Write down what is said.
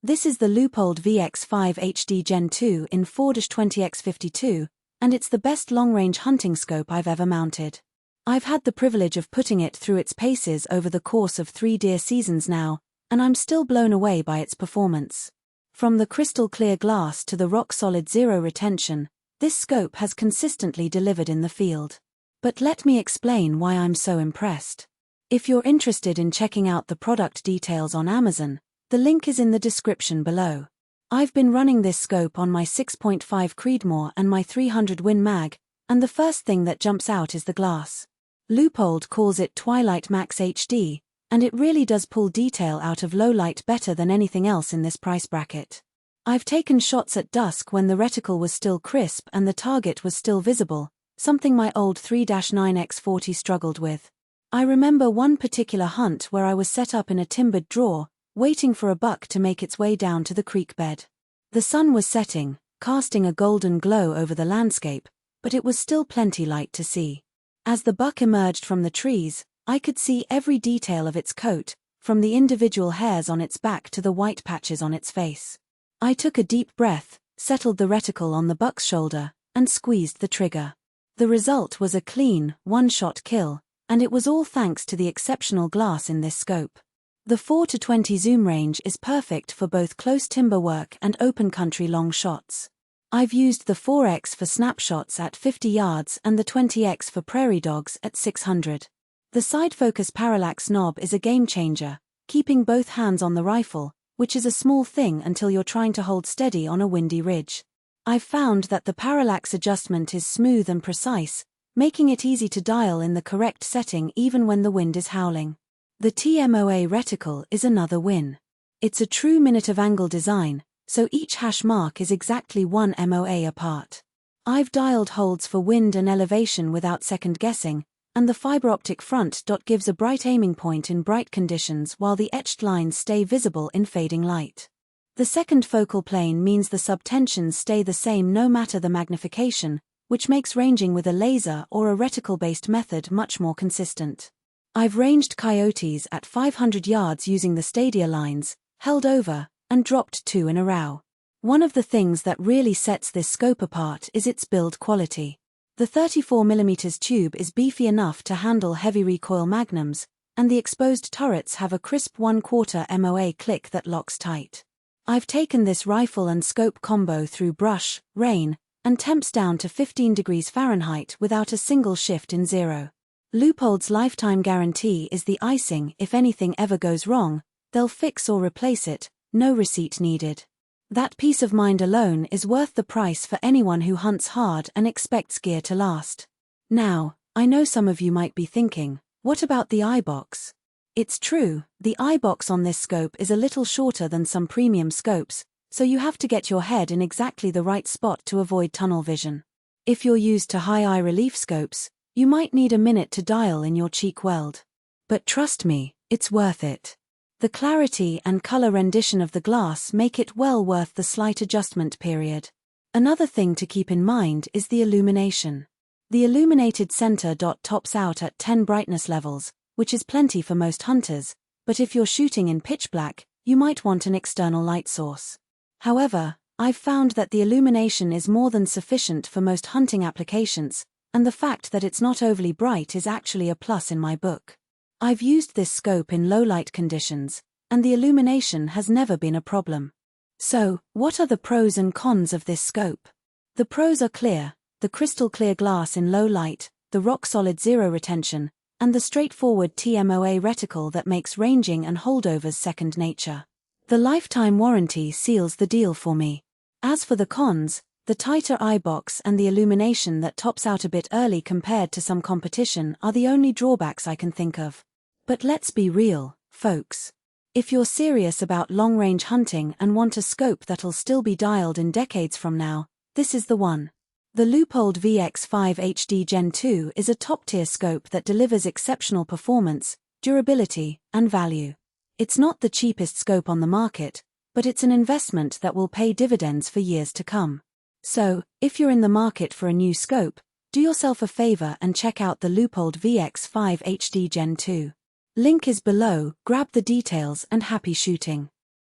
This is the Leupold VX-5HD Gen 2 in 4-20x52, and it's the best long-range hunting scope I've ever mounted. I've had the privilege of putting it through its paces over the course of 3 deer seasons now, and I'm still blown away by its performance. From the crystal clear glass to the rock-solid zero retention, this scope has consistently delivered in the field. But let me explain why I'm so impressed. If you're interested in checking out the product details on Amazon, the link is in the description below. I've been running this scope on my 6.5 Creedmoor and my 300 Win Mag, and the first thing that jumps out is the glass. Leupold calls it Twilight Max HD, and it really does pull detail out of low light better than anything else in this price bracket. I've taken shots at dusk when the reticle was still crisp and the target was still visible, something my old 3-9x40 struggled with. I remember one particular hunt where I was set up in a timbered draw, waiting for a buck to make its way down to the creek bed. The sun was setting, casting a golden glow over the landscape, but it was still plenty light to see. As the buck emerged from the trees, I could see every detail of its coat, from the individual hairs on its back to the white patches on its face. I took a deep breath, settled the reticle on the buck's shoulder, and squeezed the trigger. The result was a clean, one-shot kill, and it was all thanks to the exceptional glass in this scope. The 4-20 zoom range is perfect for both close timber work and open country long shots. I've used the 4X for snapshots at 50 yards and the 20X for prairie dogs at 600. The side focus parallax knob is a game changer, keeping both hands on the rifle, which is a small thing until you're trying to hold steady on a windy ridge. I've found that the parallax adjustment is smooth and precise, making it easy to dial in the correct setting even when the wind is howling. The TMOA reticle is another win. It's a true minute of angle design, so each hash mark is exactly 1 MOA apart. I've dialed holds for wind and elevation without second guessing, and the fiber optic front dot gives a bright aiming point in bright conditions while the etched lines stay visible in fading light. The second focal plane means the subtensions stay the same no matter the magnification, which makes ranging with a laser or a reticle-based method much more consistent. I've ranged coyotes at 500 yards using the stadia lines, held over, and dropped 2 in a row. One of the things that really sets this scope apart is its build quality. The 34mm tube is beefy enough to handle heavy recoil magnums, and the exposed turrets have a crisp 1/4 MOA click that locks tight. I've taken this rifle and scope combo through brush, rain, and temps down to 15 degrees Fahrenheit without a single shift in zero. Leupold's lifetime guarantee is the icing. If anything ever goes wrong, they'll fix or replace it, no receipt needed. That peace of mind alone is worth the price for anyone who hunts hard and expects gear to last. Now, I know some of you might be thinking, what about the eye box? It's true, the eye box on this scope is a little shorter than some premium scopes, so you have to get your head in exactly the right spot to avoid tunnel vision. If you're used to high eye relief scopes, you might need a minute to dial in your cheek weld. But trust me, it's worth it. The clarity and color rendition of the glass make it well worth the slight adjustment period. Another thing to keep in mind is the illumination. The illuminated center dot tops out at 10 brightness levels, which is plenty for most hunters, but if you're shooting in pitch black, you might want an external light source. However, I've found that the illumination is more than sufficient for most hunting applications, and the fact that it's not overly bright is actually a plus in my book. I've used this scope in low light conditions, and the illumination has never been a problem. So, what are the pros and cons of this scope? The pros are clear: the crystal clear glass in low light, the rock-solid zero retention, and the straightforward TMOA reticle that makes ranging and holdovers second nature. The lifetime warranty seals the deal for me. As for the cons, the tighter eye box and the illumination that tops out a bit early compared to some competition are the only drawbacks I can think of. But let's be real, folks. If you're serious about long-range hunting and want a scope that'll still be dialed in decades from now, this is the one. The Leupold VX-5HD Gen 2 is a top-tier scope that delivers exceptional performance, durability, and value. It's not the cheapest scope on the market, but it's an investment that will pay dividends for years to come. So, if you're in the market for a new scope, do yourself a favor and check out the Leupold VX-5HD Gen 2. Link is below, grab the details and happy shooting.